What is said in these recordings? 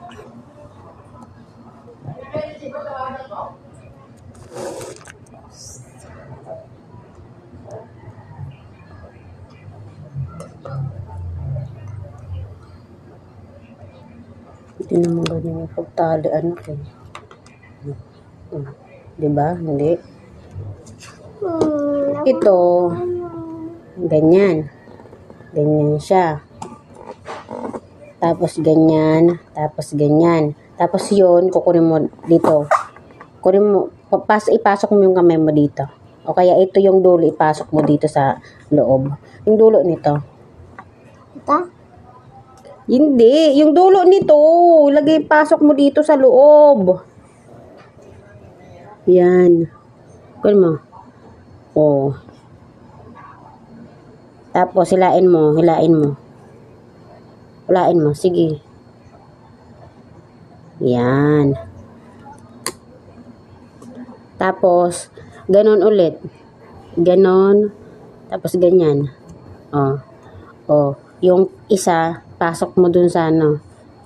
Hindi naman ganyan yung pagtali, anak eh. Diba? Hindi. Ito, ganyan. Ganyan siya. Tapos ganyan. Tapos ganyan. Tapos yun, kukunin mo dito. Kunin mo, ipasok mo yung kamay mo dito. O kaya ito yung dulo, ipasok mo dito sa loob. Yung dulo nito. Ito? Hindi, yung dulo nito, lagay pasok mo dito sa loob. Yan. Kunin mo. Oh. Tapos hilain mo. Hilain mo, sige. Yan. Tapos ganon ulit. Ganon. Tapos ganyan. Oh. Oh, yung isa pasok mo dun sa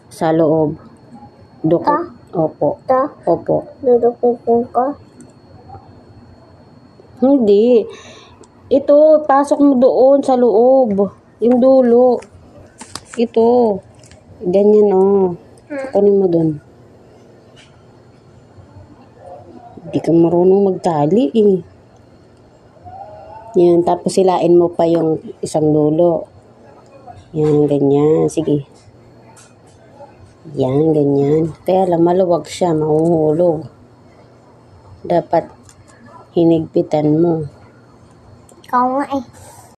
sa loob. Dukot. Opo. Ito? Opo. Dudukutin ko? Hindi. Ito, pasok mo doon sa loob. Yung dulo. Ito. Ganyan, oh. Kunin mo doon. Hindi ka marunong magtali, eh. Yan, tapos hilain mo pa yung isang dulo. Yan, ganyan. Sige. Yan, ganyan. Kaya lang, maluwag siya, mahuhulog. Dapat hinigpitan mo. Ikaw nga eh.